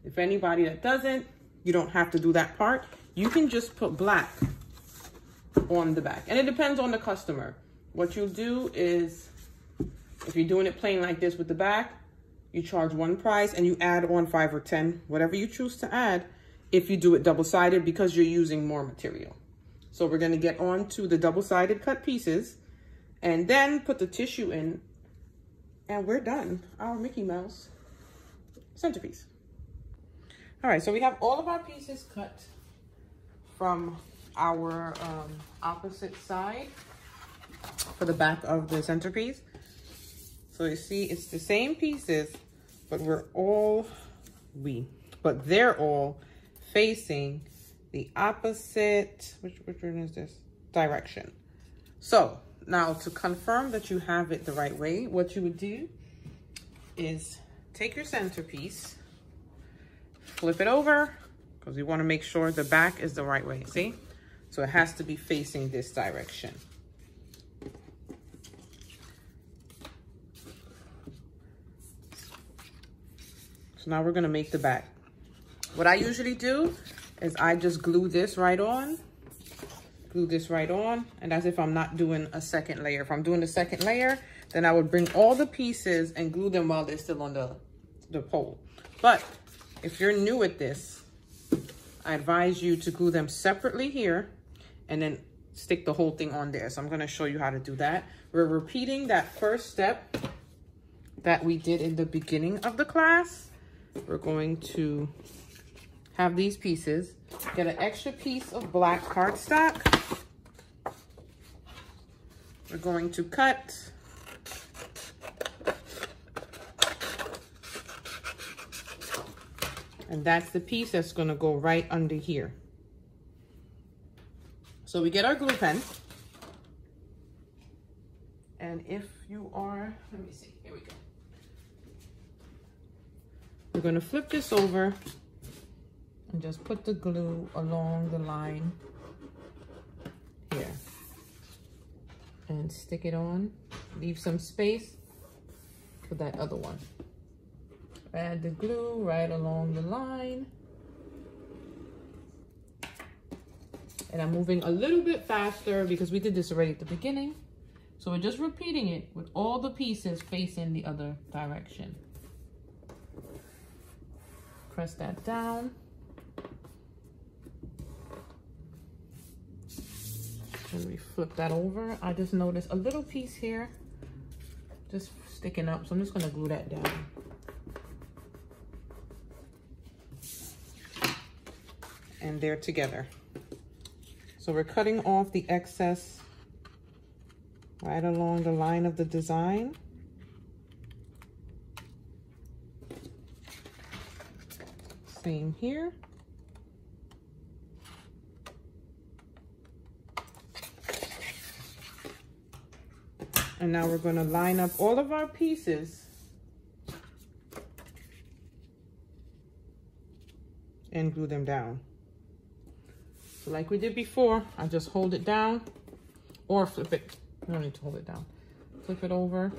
If anybody that doesn't, you don't have to do that part. You can just put black on the back. And it depends on the customer. What you'll do is, if you're doing it plain like this with the back, you charge one price and you add on 5 or 10, whatever you choose to add, if you do it double-sided, because you're using more material. So we're gonna get on to the double-sided cut pieces and then put the tissue in, and we're done. Our Mickey Mouse centerpiece. All right, so we have all of our pieces cut from our opposite side for the back of the centerpiece. So you see, it's the same pieces, but they're all facing the opposite, which one is this? Direction. So now to confirm that you have it the right way, what you would do is take your centerpiece, flip it over, because we want to make sure the back is the right way, see? So it has to be facing this direction. So now we're gonna make the back. What I usually do is I just glue this right on. Glue this right on, and as if I'm not doing a second layer. If I'm doing the second layer, then I would bring all the pieces and glue them while they're still on the pole. But if you're new at this, I advise you to glue them separately here and then stick the whole thing on there. So I'm gonna show you how to do that. We're repeating that first step that we did in the beginning of the class. We're going to have these pieces, get an extra piece of black cardstock. We're going to cut and that's the piece that's going to go right under here. So we get our glue pen, and if you are, let me see, here we go. We're going to flip this over and just put the glue along the line here and stick it on. Leave some space for that other one. Add the glue right along the line. And I'm moving a little bit faster because we did this already at the beginning. So we're just repeating it with all the pieces facing the other direction. Press that down. And we flip that over. I just noticed a little piece here just sticking up, so I'm just gonna glue that down. And they're together. So we're cutting off the excess right along the line of the design. Same here. And now we're going to line up all of our pieces and glue them down. So like we did before, I just hold it down or flip it. You don't need to hold it down. Flip it over.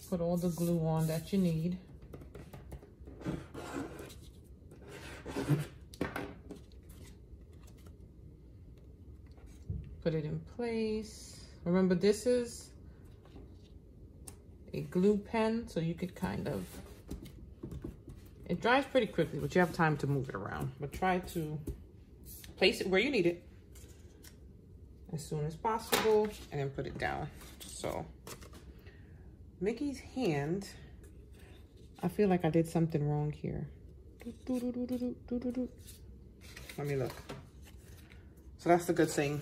Put all the glue on that you need. Put it in place. Remember, this is a glue pen, so you could kind of, it dries pretty quickly, but you have time to move it around. But try to place it where you need it as soon as possible and then put it down. So Mickey's hand, I feel like I did something wrong here. Let me look. So that's the good thing.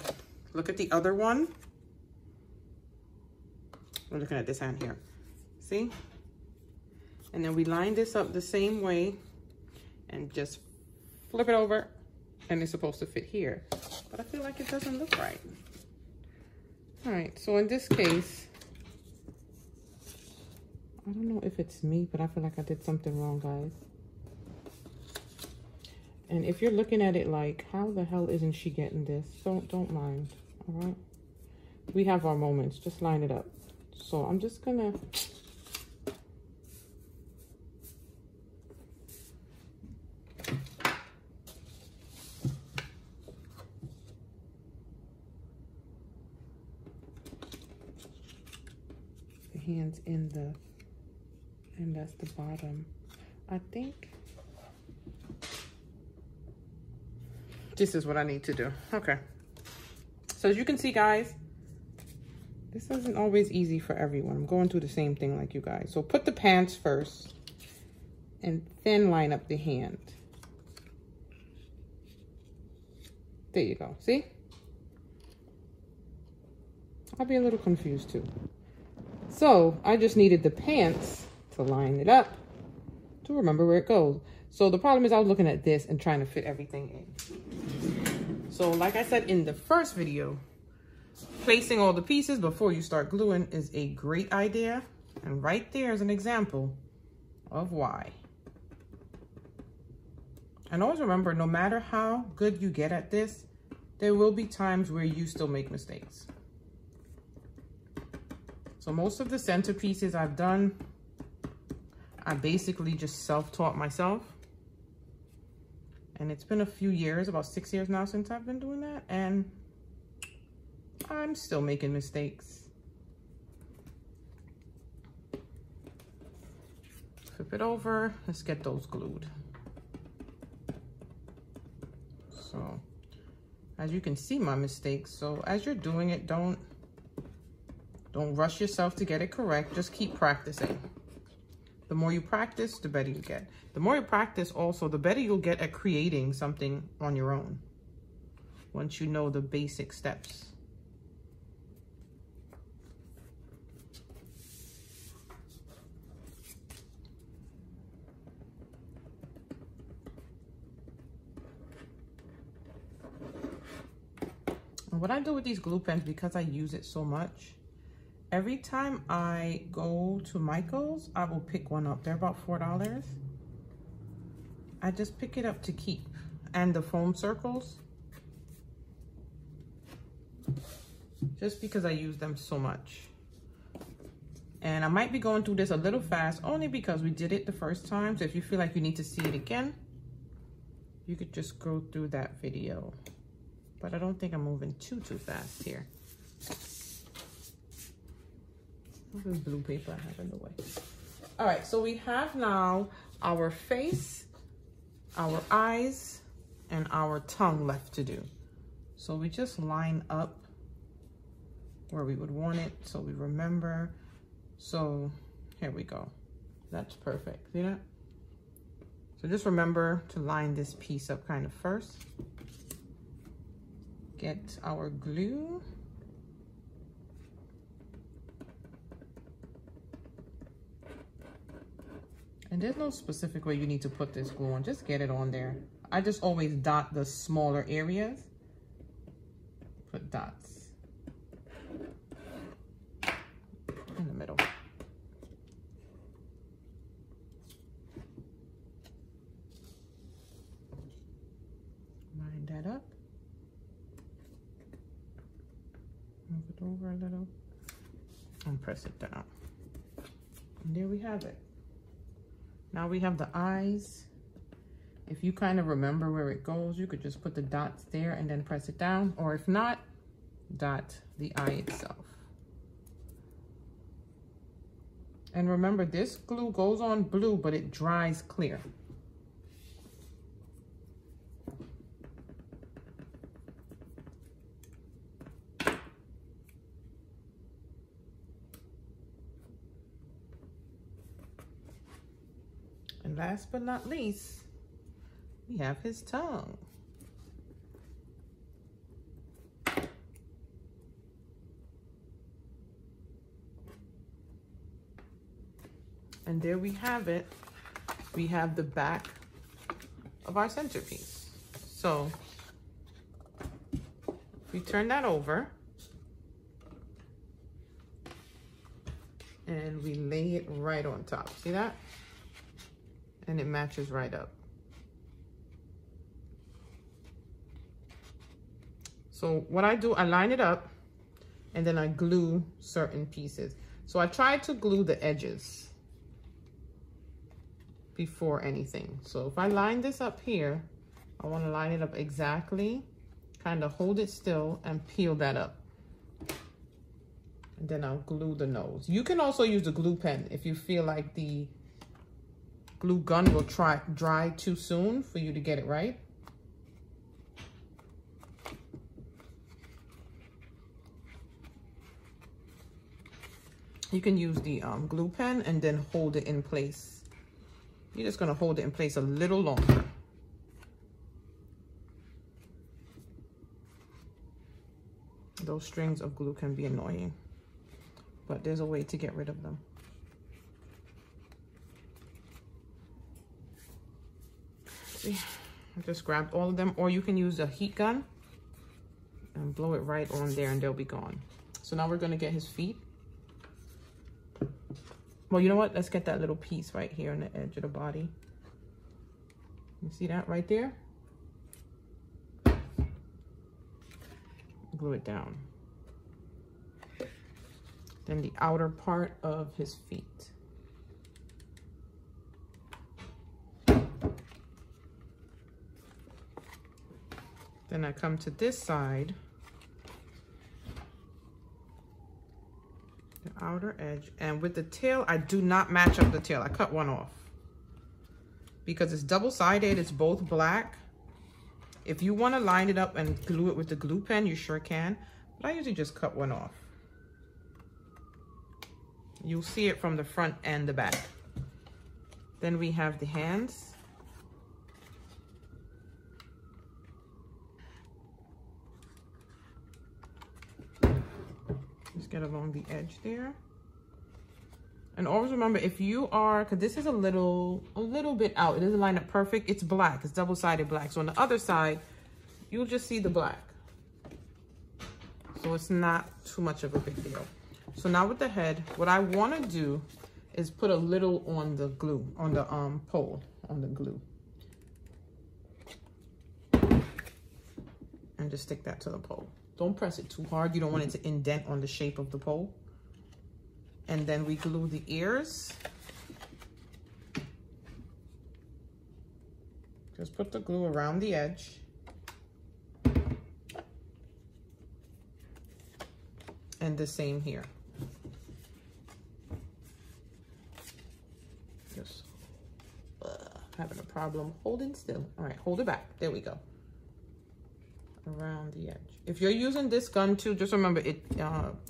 Look at the other one. We're looking at this hand here. See? And then we line this up the same way and just flip it over, and it's supposed to fit here. But I feel like it doesn't look right. All right, so in this case, I don't know if it's me, but I feel like I did something wrong, guys. And if you're looking at it like, how the hell isn't she getting this? Don't mind, all right? We have our moments, just line it up. So I'm just gonna the hands in the, and that's the bottom. I think this is what I need to do. Okay. So as you can see, guys, this isn't always easy for everyone. I'm going through the same thing like you guys. So put the pants first and then line up the hand. There you go. See? I'll be a little confused too. So I just needed the pants to line it up to remember where it goes. So the problem is I was looking at this and trying to fit everything in. So like I said in the first video, placing all the pieces before you start gluing is a great idea. And right there is an example of why. And always remember, no matter how good you get at this, there will be times where you still make mistakes. So most of the centerpieces I've done, I basically just self-taught myself. And it's been a few years, about 6 years now since I've been doing that. And I'm still making mistakes. Flip it over. Let's get those glued. So, as you can see my mistakes. So as you're doing it, don't rush yourself to get it correct. Just keep practicing. The more you practice, the better you get. The more you practice also, the better you'll get at creating something on your own. Once you know the basic steps. And what I do with these glue pens, because I use it so much, every time I go to Michael's, I will pick one up. They're about $4. I just pick it up to keep. And the foam circles, just because I use them so much. And I might be going through this a little fast, only because we did it the first time. So if you feel like you need to see it again, you could just go through that video. But I don't think I'm moving too fast here. What's this blue paper I have in the way? All right, so we have now our face, our eyes, and our tongue left to do. So we just line up where we would want it so we remember. So here we go. That's perfect. See that? So just remember to line this piece up kind of first. Get our glue. And there's no specific way you need to put this glue on. Just get it on there. I just always dot the smaller areas. Put dots in the middle. Line that up. Move it over a little and press it down. And there we have it. Now we have the eyes. If you kind of remember where it goes, you could just put the dots there and then press it down. Or if not, dot the eye itself. And remember, this glue goes on blue, but it dries clear. And last but not least, we have his tongue. And there we have it. We have the back of our centerpiece. So we turn that over and we lay it right on top. See that? And it matches right up. So what I do, I line it up and then I glue certain pieces. So I try to glue the edges before anything. So if I line this up here, I want to line it up exactly, kind of hold it still and peel that up. And then I'll glue the nose. You can also use the glue pen if you feel like the glue gun will dry too soon for you to get it right. You can use the glue pen and then hold it in place. You're just gonna hold it in place a little longer. Those strings of glue can be annoying, but there's a way to get rid of them. See, I just grabbed all of them, or you can use a heat gun and blow it right on there and they'll be gone. So now we're gonna get his feet. Well, you know what? Let's get that little piece right here on the edge of the body. You see that right there? Glue it down. Then the outer part of his feet. Then I come to this side, the outer edge, and with the tail, I do not match up the tail. I cut one off because it's double-sided, it's both black. If you want to line it up and glue it with the glue pen, you sure can, but I usually just cut one off. You'll see it from the front and the back. Then we have the hands. Just get along the edge there. And always remember, if you are, because this is a little bit out, it doesn't line up perfect, it's black, it's double-sided black. So on the other side, you'll just see the black. So it's not too much of a big deal. So now with the head, what I want to do is put a little on the glue, on the pole, on the glue. And just stick that to the pole. Don't press it too hard. You don't want it to indent on the shape of the pole. And then we glue the ears. Just put the glue around the edge. And the same here. Just having a problem holding still. All right, hold it back. There we go. Around the edge. If you're using this gun too, just remember it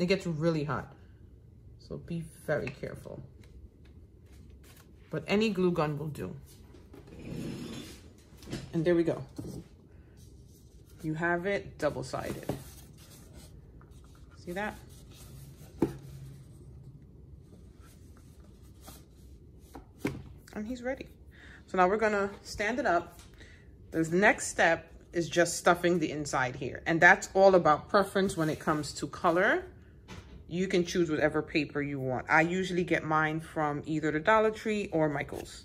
gets really hot. So be very careful. But any glue gun will do. And there we go. You have it double-sided. See that? And he's ready. So now we're gonna stand it up. The next step is just stuffing the inside here. And that's all about preference when it comes to color. You can choose whatever paper you want. I usually get mine from either the Dollar Tree or Michael's.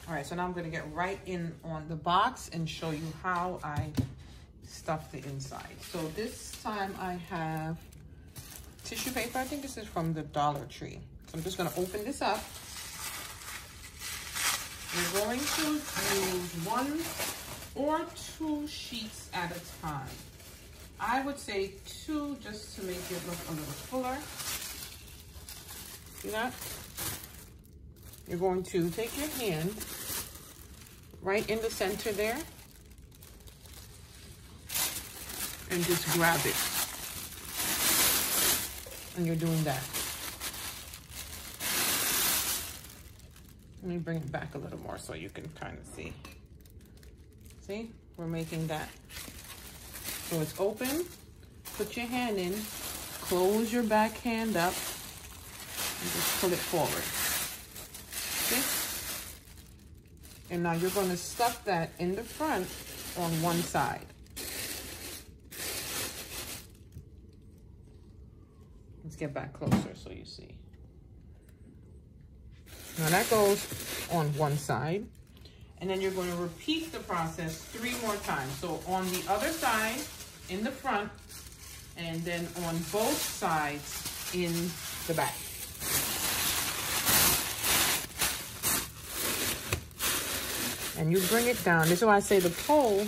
All right, so now I'm gonna get right in on the box and show you how I stuff the inside. So this time I have tissue paper. I think this is from the Dollar Tree. So I'm just gonna open this up. We're going to use 1 or 2 sheets at a time. I would say 2 just to make it look a little fuller. See that? You're going to take your hand right in the center there and just grab it. And you're doing that. Let me bring it back a little more so you can kind of see. See, we're making that. So it's open, put your hand in, close your back hand up, and just pull it forward. See? And now you're going to stuff that in the front on one side. Let's get back closer so you see. Now that goes on one side. And then you're going to repeat the process 3 more times. So on the other side, in the front, and then on both sides in the back. And you bring it down. This is why I say the pole,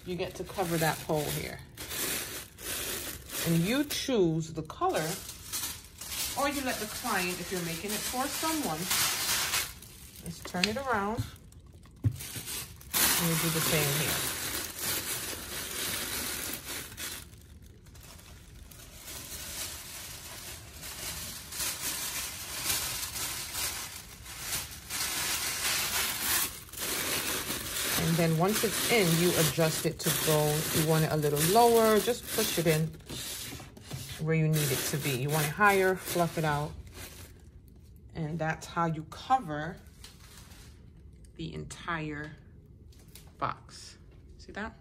you get to cover that pole here. And you choose the color, or you let the client, if you're making it for someone, just turn it around. And you do the same here. And then once it's in, you adjust it to go. If you want it a little lower, just push it in where you need it to be. You want it higher, fluff it out. And that's how you cover the entire box. See that?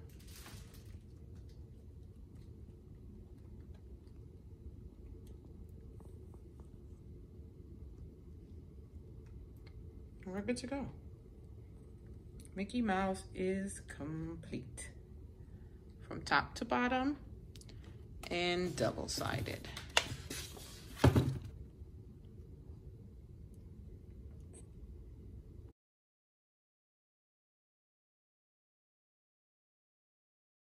We're good to go. Mickey Mouse is complete from top to bottom and double-sided.